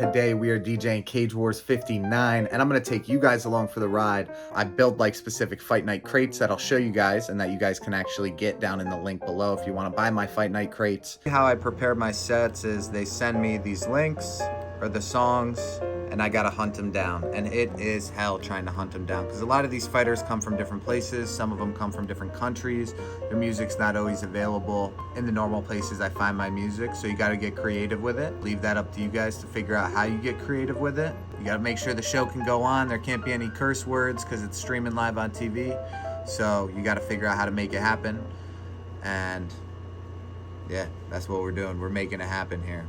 Today we are DJing Cage Wars 59, and I'm going to take you guys along for the ride. I built like specific Fight Night crates that I'll show you guys and that you guys can actually get down in the link below if you want to buy my Fight Night crates. How I prepare my sets is they send me these links or the songs, and I gotta hunt them down, and it is hell trying to hunt them down because a lot of these fighters come from different places. Some of them come from different countries. Their music's not always available in the normal places I find my music, so you gotta get creative with it. Leave that up to you guys to figure out how you get creative with it. You gotta make sure the show can go on. There can't be any curse words because it's streaming live on TV, so you gotta figure out how to make it happen. And yeah, that's what we're doing. We're making it happen here.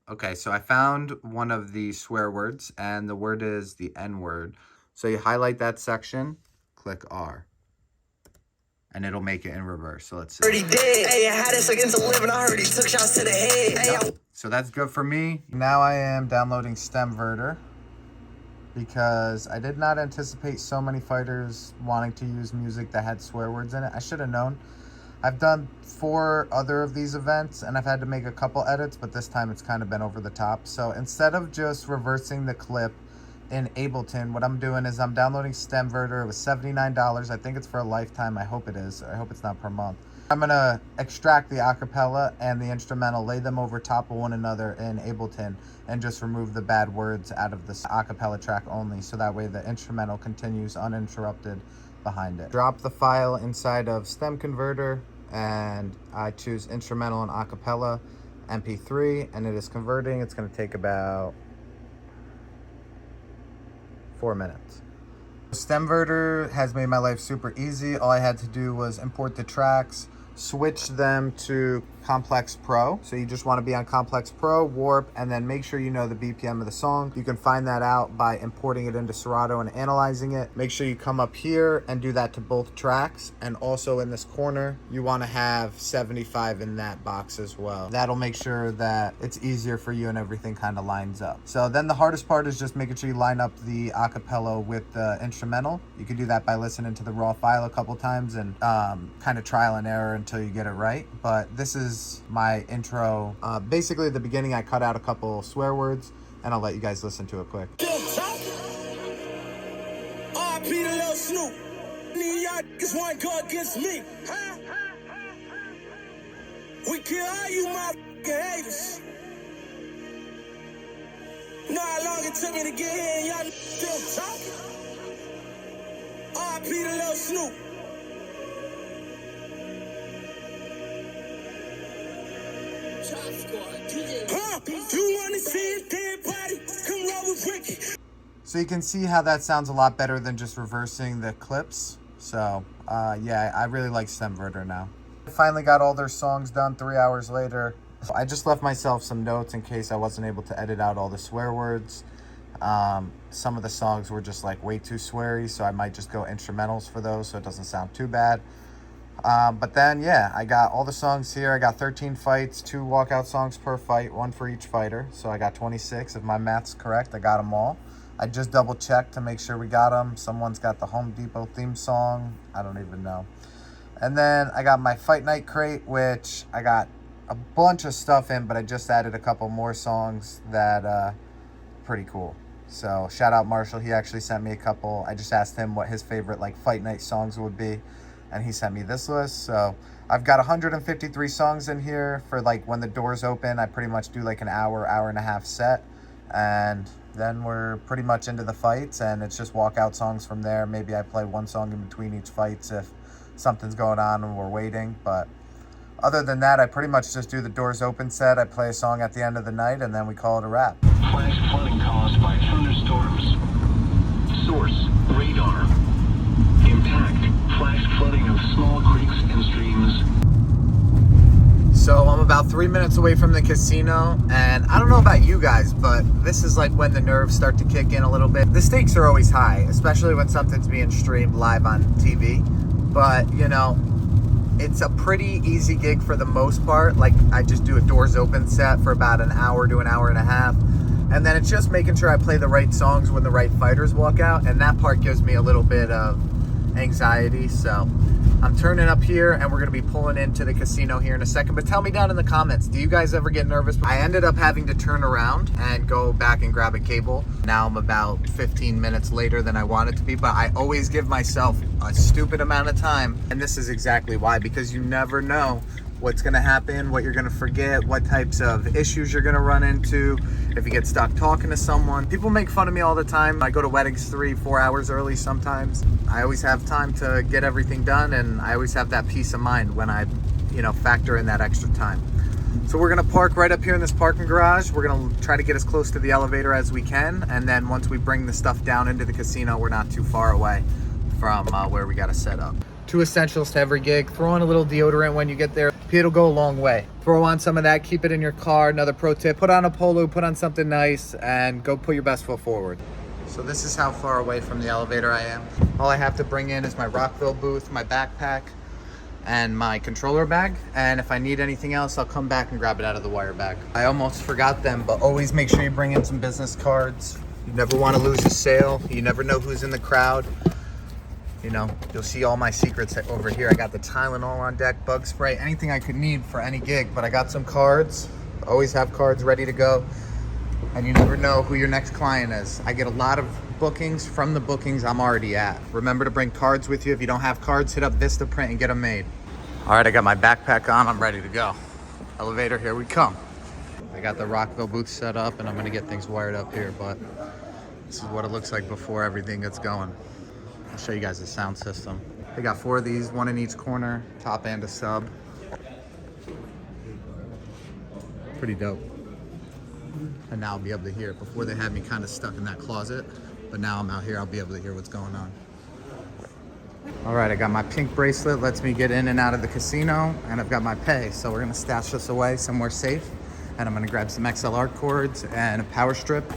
Okay, so I found one of the swear words, and the word is the N word. So you highlight that section, click R, and it'll make it in reverse. So let's see. So that's good for me. Now I am downloading Stemverter because I did not anticipate so many fighters wanting to use music that had swear words in it. I should have known. I've done 4 other of these events and I've had to make a couple edits, but this time it's kind of been over the top. So instead of just reversing the clip in Ableton, what I'm doing is I'm downloading Stemverter. It was $79. I think it's for a lifetime. I hope it is. I hope it's not per month. I'm gonna extract the acapella and the instrumental, lay them over top of one another in Ableton, and just remove the bad words out of the acapella track only, so that way the instrumental continues uninterrupted behind it. Drop the file inside of Stem Converter, and I choose instrumental and acapella MP3, and it is converting. It's going to take about 4 minutes. Stemverter has made my life super easy. All I had to do was import the tracks, switch them to Complex Pro. So you just want to be on Complex Pro, Warp, and then make sure you know the BPM of the song. You can find that out by importing it into Serato and analyzing it. Make sure you come up here and do that to both tracks. And also in this corner, you want to have 75 in that box as well. That'll make sure that it's easier for you and everything kind of lines up. So then the hardest part is just making sure you line up the acapella with the instrumental. You can do that by listening to the raw file a couple times and kind of trial and error until you get it right. But this is my intro. Basically at the beginning I cut out a couple swear words, and I'll let you guys listen to it quick. We kill all you motherfucking haters. Know how long it took me to get here and y'all still talking? R.I.P. to Lil Snoop. So you can see how that sounds a lot better than just reversing the clips. So yeah, I really like Stemverter now. I finally got all their songs done 3 hours later. I just left myself some notes in case I wasn't able to edit out all the swear words. Some of the songs were just like way too sweary, so I might just go instrumentals for those so it doesn't sound too bad. But then, yeah, I got all the songs here. I got 13 fights, 2 walkout songs per fight, 1 for each fighter. So I got 26. If my math's correct, I got them all. I just double checked to make sure we got them. Someone's got the Home Depot theme song. I don't even know. And then I got my Fight Night crate, which I got a bunch of stuff in, but I just added a couple more songs that pretty cool. So shout out Marshall. He actually sent me a couple. I just asked him what his favorite like Fight Night songs would be, and he sent me this list. So I've got 153 songs in here for like when the doors open. I pretty much do like an hour and a half set, and then we're pretty much into the fights, and it's just walkout songs from there. Maybe I play 1 song in between each fights if something's going on and we're waiting. But other than that, I pretty much just do the doors open set. I play a song at the end of the night, and then we call it a wrap. Flash flooding caused by thunderstorms. Source, radar. Impact, flash flooding of small creeks and streams. So I'm about 3 minutes away from the casino, and I don't know about you guys, but this is like when the nerves start to kick in a little bit. The stakes are always high, especially when something's being streamed live on TV. But, you know, it's a pretty easy gig for the most part. Like, I just do a doors open set for about an hour to an hour and a half. And then it's just making sure I play the right songs when the right fighters walk out. And that part gives me a little bit of anxiety. So I'm turning up here and we're gonna be pulling into the casino here in a second. But tell me down in the comments, do you guys ever get nervous? I ended up having to turn around and go back and grab a cable. Now I'm about 15 minutes later than I wanted to be, but I always give myself a stupid amount of time. And this is exactly why, because you never know what's gonna happen, what you're gonna forget, what types of issues you're gonna run into, if you get stuck talking to someone. People make fun of me all the time. I go to weddings 3-4 hours early sometimes. I always have time to get everything done, and I always have that peace of mind when I, factor in that extra time. So we're gonna park right up here in this parking garage. We're gonna try to get as close to the elevator as we can, and then once we bring the stuff down into the casino, we're not too far away from where we gotta set up. 2 essentials to every gig. Throw on a little deodorant when you get there. It'll go a long way. Throw on some of that, keep it in your car. Another pro tip, put on a polo, put on something nice, and go put your best foot forward. So this is how far away from the elevator I am. All I have to bring in is my Rockville booth, my backpack, and my controller bag. And if I need anything else, I'll come back and grab it out of the wire bag. I almost forgot them, but always make sure you bring in some business cards. You never want to lose a sale. You never know who's in the crowd. You'll see all my secrets over here. I got the Tylenol on deck, bug spray, anything I could need for any gig. But I got some cards. Always have cards ready to go. And you never know who your next client is. I get a lot of bookings from the bookings I'm already at. Remember to bring cards with you. If you don't have cards, hit up Vistaprint and get them made. All right, I got my backpack on. I'm ready to go. Elevator, here we come. I got the Rockville booth set up, and I'm gonna get things wired up here, but this is what it looks like before everything gets going. I'll show you guys the sound system. They got 4 of these, 1 in each corner, top and a sub. Pretty dope. And now I'll be able to hear it. Before they had me kind of stuck in that closet, but now I'm out here, I'll be able to hear what's going on. All right, I got my pink bracelet, lets me get in and out of the casino, and I've got my pay. So we're gonna stash this away somewhere safe, and I'm gonna grab some XLR cords and a power strip,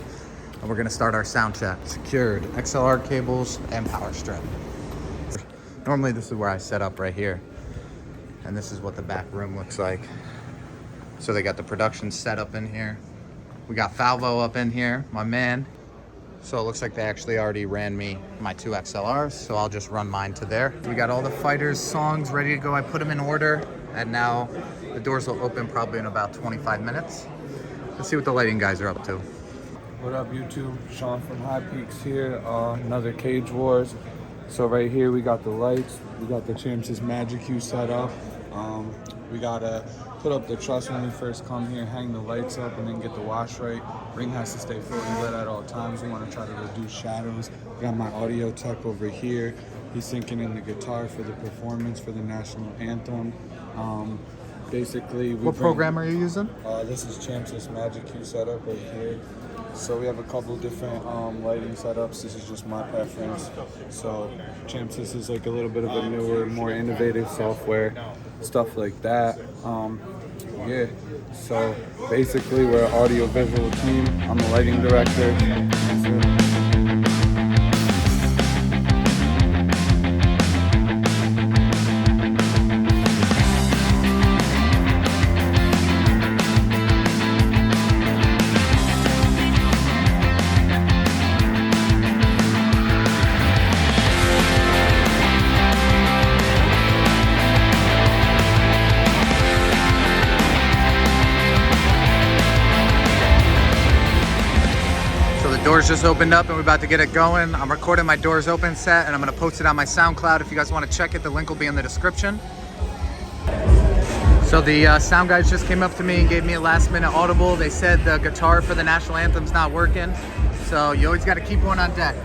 and we're gonna start our sound check. Secured XLR cables and power strip. Normally this is where I set up right here, and this is what the back room looks like. So they got the production set up in here. We got Falvo up in here, my man. So it looks like they actually already ran me my 2 XLRs, so I'll just run mine to there. We got all the fighters' songs ready to go. I put them in order, and now the doors will open probably in about 25 minutes. Let's see what the lighting guys are up to. What up, YouTube? Sean from High Peaks here. Another Cage Wars. So right here we got the lights. We got the Champs' Magic Hue set up. We gotta put up the truss when we first come here, hang the lights up, and then get the wash right. Ring has to stay fully lit at all times. We want to try to reduce shadows. Got my audio tech over here. He's syncing in the guitar for the performance for the national anthem. Basically, what program are you using? This is Champs' Magic Hue setup right here. So we have a couple different lighting setups. This is just my preference. So Champs is like a little bit of a newer, more innovative software, stuff like that. Yeah. So basically, we're an audio-visual team. I'm a lighting director. Doors just opened up and we're about to get it going. I'm recording my doors open set and I'm gonna post it on my SoundCloud. If you guys wanna check it, the link will be in the description. So the sound guys just came up to me and gave me a last minute audible. They said the guitar for the national anthem's not working. So you always gotta keep one on deck.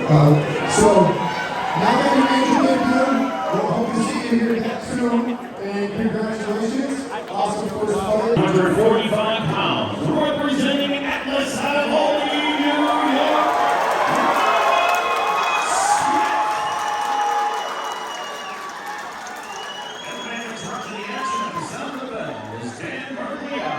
So, now that you made your debut, we'll hope to see you here next soon. And congratulations. Awesome first fight. 145 pounds, representing Atlas out of Albany, New York. And the man in charge of the action at the sound of the bell is Dan Berglia.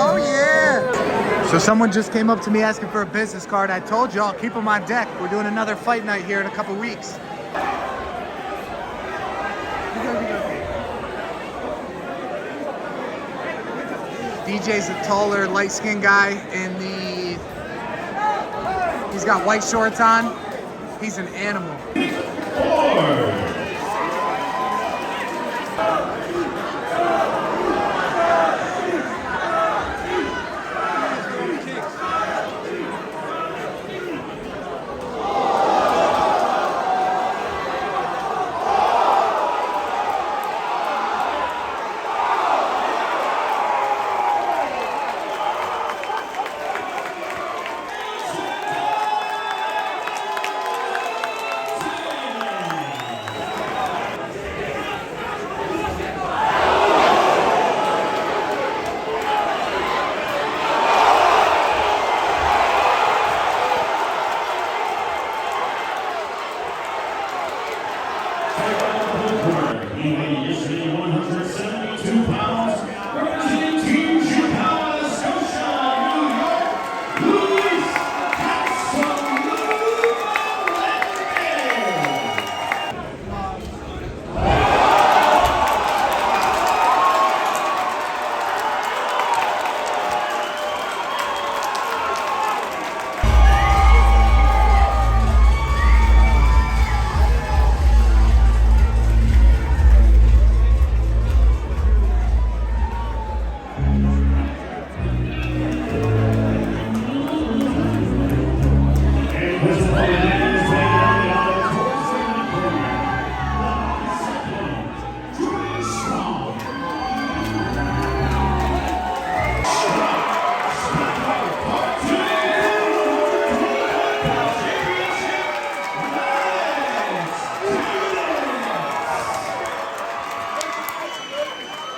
Oh yeah! So someone just came up to me asking for a business card. I told you I'll keep them on deck. We're doing another fight night here in a couple weeks. DJ's a taller, light-skinned guy in the... He's got white shorts on. He's an animal. He weighed yesterday 172 pounds, representing Team Chicago, Scotia, New York, Luis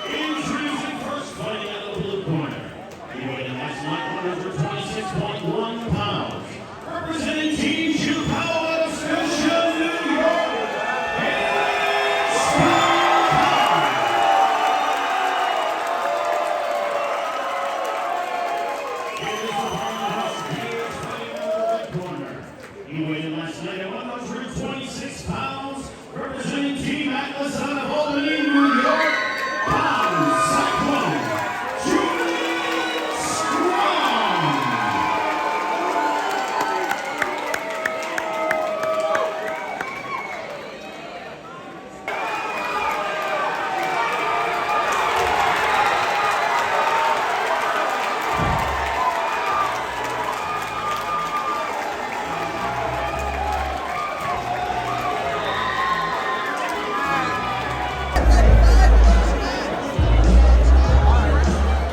Introducing first fighting out of the blue corner. He weighed in last night 126.1 pounds. Representing Team Chicago, Scotia, New York. He weighed in last night at 126 pounds, representing Team Atlas out of Albany, New York. Cyclone, Julie Strong.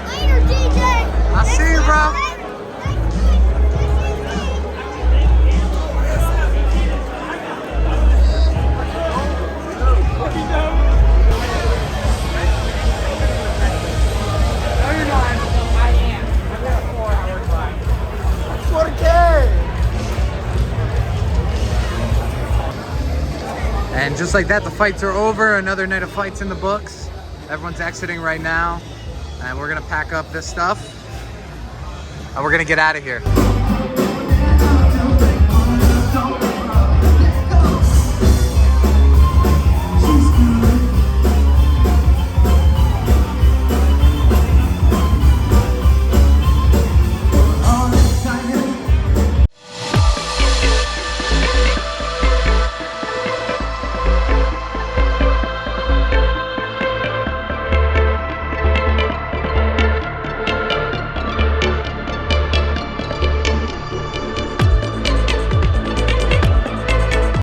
Later, DJ. I'll see you, bro. And just like that, the fights are over. Another night of fights in the books. Everyone's exiting right now. And we're gonna pack up this stuff. And we're gonna get out of here.